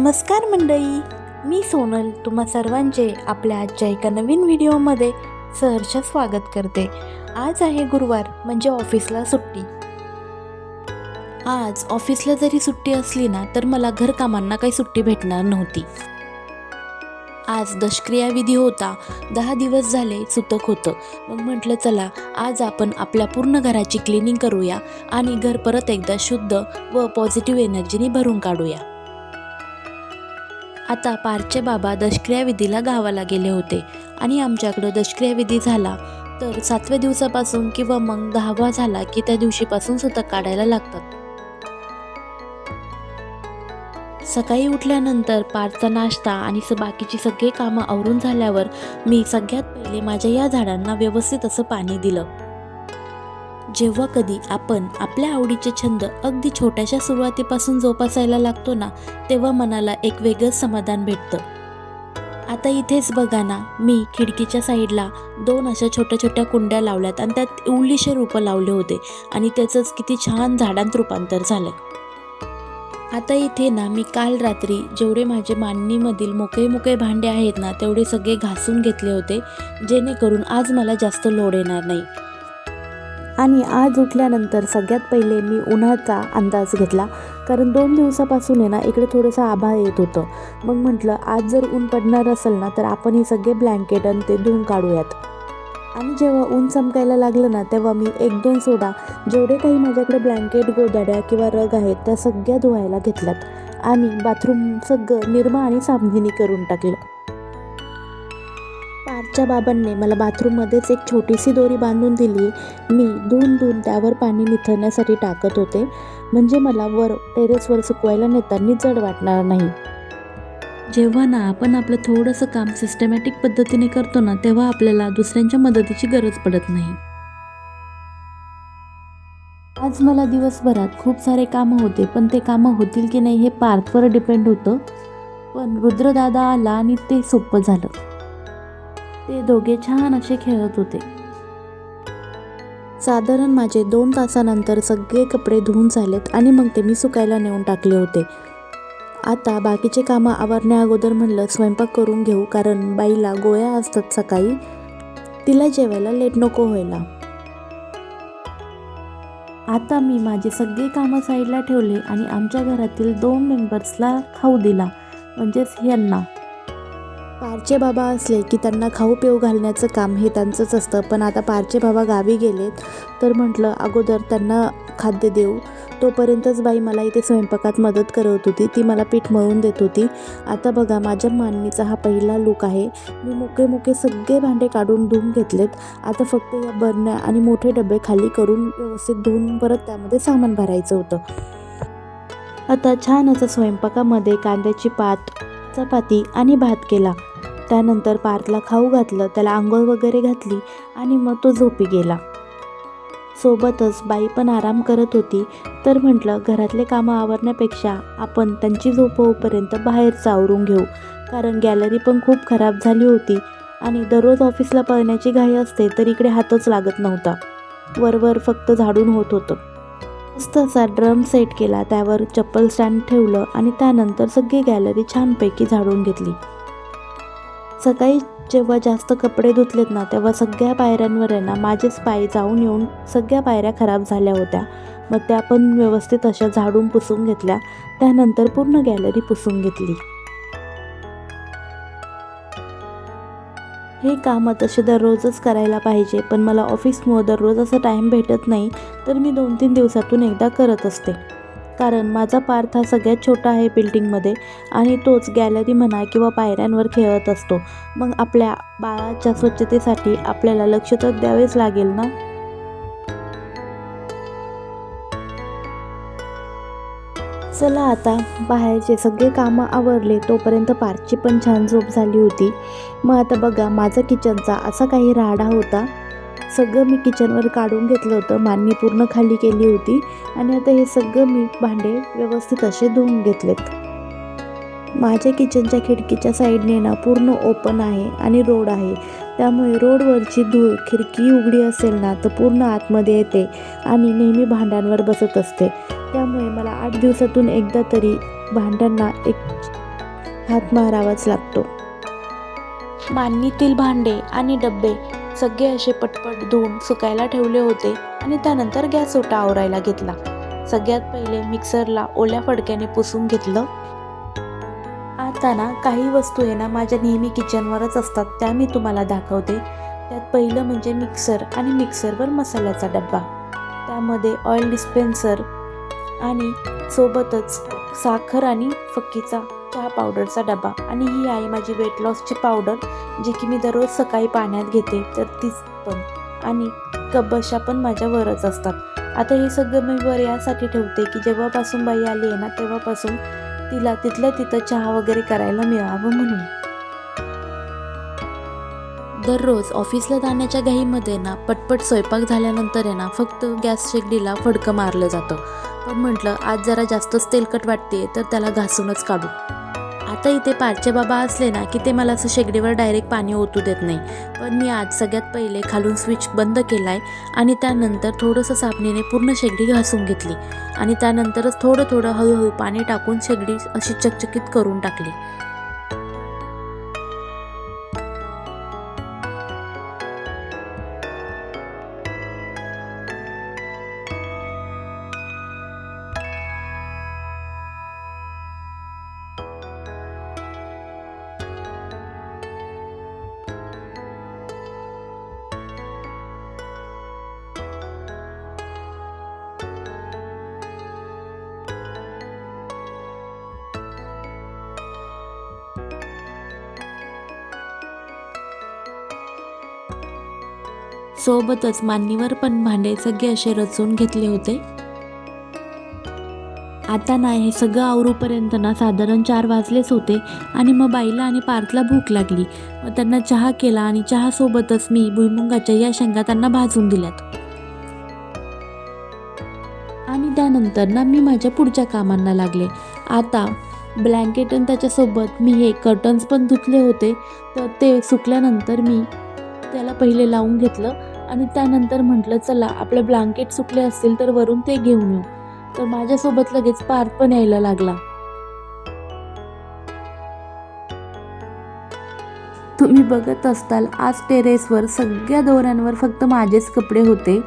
नमस्कार मंडळी, मी सोनल तुम्हा सर्वांचे आपल्या आजच्या एका नवीन व्हिडिओमध्ये सहर्ष स्वागत करते. आज आहे गुरुवार, म्हणजे ऑफिसला सुट्टी. आज ऑफिसला जरी सुट्टी असली ना तर मला घरकामांना काही सुट्टी भेटणार नव्हती. आज दशक्रिया विधी होता. 10 दिवस झाले सुतक होतं. मग म्हटलं चला आज आपण आपल्या पूर्ण घराची क्लिनिंग करूया आणि घर परत एकदा शुद्ध व पॉझिटिव्ह एनर्जीने भरून काढूया. आता पारचे बाबा दशक्रिया विधीला गावाला गेले होते आणि आमच्याकडं दशक्रिया विधी झाला तर 7व्या दिवसापासून किंवा मग 10वा झाला की त्या दिवशीपासून सुतक काढायला लागतात. सकाळी उठल्यानंतर पारचा नाश्ता आणि बाकीची सगळी कामं आवरून झाल्यावर मी सगळ्यात पहिले माझ्या या झाडांना व्यवस्थित असं पाणी दिलं. जेव्हा कधी आपण आपल्या आवडीचे छंद अगदी छोट्याशा सुरुवातीपासून जोपासायला लागतो ना, तेव्हा मनाला एक वेगळंच समाधान भेटतं. आता इथेच बघा ना, मी खिडकीच्या साईडला 2 अशा छोट्या छोट्या कुंड्या लावल्यात आणि त्यात एवढीशे रोपं लावले होते आणि त्याचंच किती छान झाडांत रूपांतर झालं. आता इथे ना मी काल रात्री जेवढे माझे मांडणीमधील मोकळे भांडे आहेत ना तेवढे सगळे घासून घेतले होते, जेणेकरून आज मला जास्त लोड येणार नाही. आणि आज उठल्यानंतर सगळ्यात पहिले मी उन्हाचा अंदाज घेतला, कारण 2 दिवसापासून आहे ना इकडे थोडंसं आभाळ येत होतं. मग म्हटलं आज जर ऊन पडणार असेल ना तर आपण हे सगळे ब्लँकेट आणि ते धुवून काढूयात. आणि जेव्हा ऊन चमकायला लागलं ना तेव्हा मी 1-2 सोडा जेवढे काही माझ्याकडे ब्लँकेट, गोधड्या किंवा रग आहेत त्या सगळ्या धुवायला घेतल्यात आणि बाथरूम सगळं निरमा आणि साबणीने करून टाकलं. पारच्या बाबांनी मला बाथरूममध्येच एक छोटीशी दोरी बांधून दिली. मी धुवून त्यावर पाणी निथळण्यासाठी टाकत होते, म्हणजे मला टेरेसवर सुकवायला नेताना जड वाटणार नाही. जेव्हा ना आपण आपलं थोडंसं काम सिस्टमॅटिक पद्धतीने करतो ना तेव्हा आपल्याला दुसऱ्यांच्या मदतीची गरज पडत नाही. आज मला दिवसभरात खूप सारे कामं होते, पण ते कामं होतील की नाही हे पार्थवर डिपेंड होतं. पण रुद्रदादा आला आणि ते सोपं झालं. ते दोघे छान असे खेळत होते. साधारण माझे 2 तासानंतर सगळे कपडे धुवून झालेत आणि मग ते मी सुकायला नेऊन टाकले होते. आता बाकीचे कामं आवरण्या अगोदर म्हणलं स्वयंपाक करून घेऊ, कारण बाईला गोळ्या असतात सकाळी, तिला जेवायला लेट नको व्हायला. आता मी माझे सगळे कामं साईडला ठेवले आणि आमच्या घरातील 2 मेंबर्सला खाऊ दिला, म्हणजेच ह्यांना. पारचे बाबा असले की त्यांना खाऊ पिऊ घालण्याचं काम हे त्यांचंच असतं, पण आता पारचे बाबा गावी गेलेत तर म्हटलं अगोदर त्यांना खाद्य देऊ. तोपर्यंतच बाई मला इथे स्वयंपाकात मदत करत होती, ती मला पीठ मळून देत होती. आता बघा माझ्या मांडणीचा हा पहिला लूक आहे. मी मोके सगळे भांडे काढून धुवून घेतलेत. आता फक्त या बरण्या आणि मोठे डबे खाली करून व्यवस्थित धुवून परत त्यामध्ये सामान भरायचं होतं. आता छान असं स्वयंपाकामध्ये कांद्याची पात, चपाती आणि भात केला. त्यानंतर पार्थला खाऊ घातलं, त्याला आंघोळ वगैरे घातली आणि मग तो झोपी गेला. सोबतच बाई पण आराम करत होती, तर म्हटलं घरातले कामं आवरण्यापेक्षा आपण त्यांची झोप होईपर्यंत बाहेरचं आवरून घेऊ, कारण गॅलरी पण खूप खराब झाली होती आणि दररोज ऑफिसला पळण्याची घाई असते तर इकडे हातच लागत नव्हता. वरवर फक्त झाडून होत होतं. मस्त असा ड्रम सेट केला, त्यावर चप्पल स्टँड ठेवलं आणि त्यानंतर सगळी गॅलरी छानपैकी झाडून घेतली. सकाळी जेव्हा जास्त कपडे धुतलेत ना तेव्हा सगळ्या पायऱ्यांवर आहे ना माझेच पाय जाऊन येऊन सगळ्या पायऱ्या खराब झाल्या होत्या. मग त्या पण व्यवस्थित अशा झाडून पुसून घेतल्या. त्यानंतर पूर्ण गॅलरी पुसून घेतली. हे काम तसे दररोजच करायला पाहिजे, पण मला ऑफिसमुळे दररोज असं टाईम भेटत नाही, तर मी 2-3 दिवसातून एकदा करत असते. कारण माझा पार्थ हा सगळ्यात छोटा आहे बिल्डिंगमध्ये आणि तोच गॅलरी म्हणा किंवा पायऱ्यांवर खेळत असतो. मग आपल्या बाळाच्या स्वच्छतेसाठी आपल्याला लक्ष तर द्यावेच लागेल ना. चला आता बाहेरचे सगळे कामं आवरले, तोपर्यंत पार्थची पण छान झोप झाली होती. मग आता बघा माझा किचनचा असा काही राडा होता. सगळं मी किचनवर काढून घेतलं होतं, मांडणी पूर्ण खाली केली होती आणि आता हे सगळं मी भांडे व्यवस्थित असे धुवून घेतलेत. माझ्या किचनच्या खिडकीच्या साईडने ना पूर्ण ओपन आहे आणि रोड आहे, त्यामुळे रोडवरची धूळ खिडकी उघडी असेल ना तर पूर्ण आतमध्ये येते आणि नेहमी भांड्यांवर बसत असते. त्यामुळे मला 8 दिवसातून एकदा तरी भांड्यांना एक हात मारावाच लागतो. मांडणीतील भांडे आणि डब्बे सगळे असे पटपट धुवून सुकायला ठेवले होते आणि त्यानंतर गॅस ओटा आवरायला घेतला. सगळ्यात पहिले मिक्सरला ओल्या फडक्याने पुसून घेतलं. आता ना काही वस्तू आहे ना माझ्या नेहमी किचनवरच असतात, त्या मी तुम्हाला दाखवते. त्यात पहिलं म्हणजे मिक्सर आणि मिक्सरवर मसाल्याचा डब्बा, त्यामध्ये ऑइल डिस्पेन्सर आणि सोबतच साखर आणि फक्कीचा चहा पावडरचा डबा. आणि ही आहे माझी वेट लॉसची पावडर, जी की मी दररोज सकाळी पाण्यात घेते, तर तीच पण. आणि कपबशा पण माझ्या वरच असतात. आता हे सगळं मी वर यासाठी ठेवते की जेव्हापासून बाई आली आहे ना तेव्हापासून तिला तिथल्या तिथं चहा वगैरे करायला मिळावं म्हणून. दररोज ऑफिसला जाण्याच्या घाईमध्ये ना पटपट स्वयंपाक झाल्यानंतर आहे ना फक्त गॅस शेगडीला फडकं मारलं जातं. पण म्हटलं आज जरा जास्तच तेलकट वाटते तर त्याला घासूनच काढू. आता इथे पारचे बाबा असले ना की ते मला असं शेगडीवर डायरेक्ट पाणी ओतू देत नाही. पण मी आज सगळ्यात पहिले खालून स्विच बंद केला आहे आणि त्यानंतर थोडंसं साबणीने पूर्ण शेगडी घासून घेतली आणि त्यानंतरच थोडं थोडं हळूहळू पाणी टाकून शेगडी अशी चकचकीत करून टाकली. सोबतच मांडणीवर पण भांडे सगळे असे रचून घेतले होते. आता ना हे सगळं आवरूपर्यंत ना साधारण 4 वाजलेच होते आणि मग बाईला आणि पार्थला भूक लागली. मग त्यांना चहा केला आणि चहासोबतच मी भुईमुगाच्या या शेंगा त्यांना भाजून दिल्यात. आणि त्यानंतर ना मी माझ्या पुढच्या कामांना लागले. आता ब्लँकेट आणि त्याच्यासोबत मी हे कर्टन्स पण धुतले होते, तर ते सुकल्यानंतर मी त्याला पहिले लावून घेतलं आणि त्यानंतर म्हटलं चला आपले ब्लँकेट सुकले असतील तर वरून ते घेऊन येऊ. तर माझ्यासोबत लगेच पार्थ पण यायला लागला. तुम्ही बघत असताल आज टेरेसवर सगळ्या दोऱ्यांवर फक्त माझेच कपडे होते.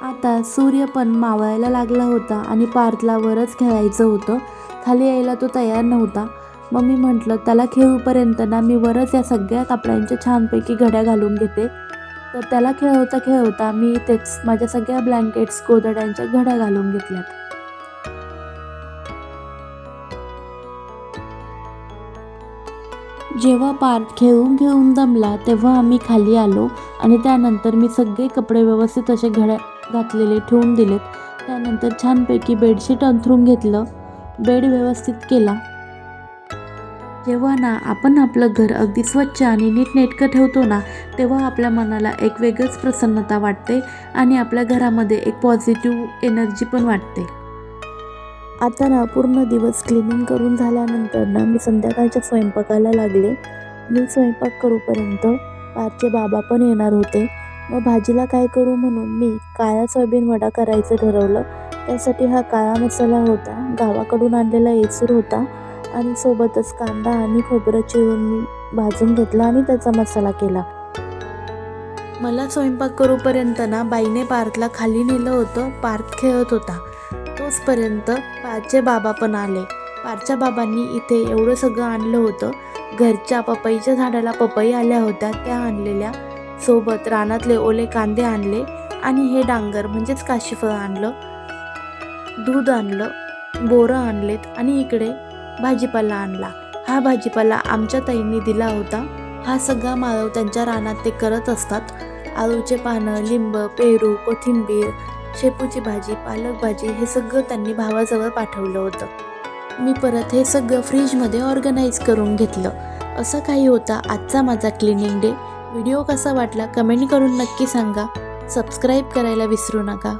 आता सूर्य पण मावळायला लागला होता आणि पार्थला वरच खेळायचं होतं, खाली यायला तो तयार नव्हता. मग मी म्हटलं त्याला खेळूपर्यंत ना मी वरच या सगळ्या कपड्यांच्या छानपैकी घड्या घालून घेते. तर त्याला खेळवता खेळवता मी इथेच माझ्या सगळ्या ब्लँकेट्स गोधड्यांच्या घड्या घालून घेतल्यात. जेव्हा पार्थ खेळून खेळून दमला तेव्हा आम्ही खाली आलो आणि त्यानंतर मी सगळे कपडे व्यवस्थित असे घड्या घातलेले ठेवून दिलेत. त्यानंतर छानपैकी बेडशीट अंथरून घेतलं, बेड व्यवस्थित केला. जेव्हा ना आपण आपलं घर अगदी स्वच्छ आणि नीटनेटकं ठेवतो ना तेव्हा आपल्या मनाला एक वेगळंच प्रसन्नता वाटते आणि आपल्या घरामध्ये एक पॉझिटिव्ह एनर्जी पण वाटते. आता ना पूर्ण दिवस क्लिनिंग करून झाल्यानंतर ना मी संध्याकाळच्या स्वयंपाकाला लागले. मी स्वयंपाक करूपर्यंत पारचे बाबा पण येणार होते. मग भाजीला काय करू म्हणून मी काळा सोयाबीन वडा करायचं ठरवलं. त्यासाठी हा काळा मसाला होता, गावाकडून आणलेला येसूर होता आणि सोबतच कांदा आणि खोबरं चिरून मी भाजून घेतला आणि त्याचा मसाला केला. मला स्वयंपाक करूपर्यंत ना बाईने पार्थला खाली नेलं होतं. पार्थ खेळत होता. तोचपर्यंत पारचे बाबा पण आले. पारच्या बाबांनी इथे एवढं सगळं आणलं होतं. घरच्या पपईच्या झाडाला पपई आल्या होत्या त्या आणलेल्या, सोबत रानातले ओले कांदे आणले आणि हे डांगर म्हणजेच काशीफळ आणलं, दूध आणलं, बोरं आणलेत आणि इकडे भाजीपाला आणला. हा भाजीपाला आमच्या ताईंनी दिला होता. हा सगळा माळव त्यांच्या रानात ते करत असतात. आळूचे पानं, लिंब, पेरू, कोथिंबीर, शेपूची भाजी, पालक भाजी हे सगळं त्यांनी भावाजवळ पाठवलं होतं. मी परत हे सगळं फ्रीजमध्ये ऑर्गनाईज करून घेतलं. असं काही होता आजचा माझा क्लिनिंग डे. व्हिडिओ कसा वाटला कमेंट करून नक्की सांगा. सबस्क्राईब करायला विसरू नका.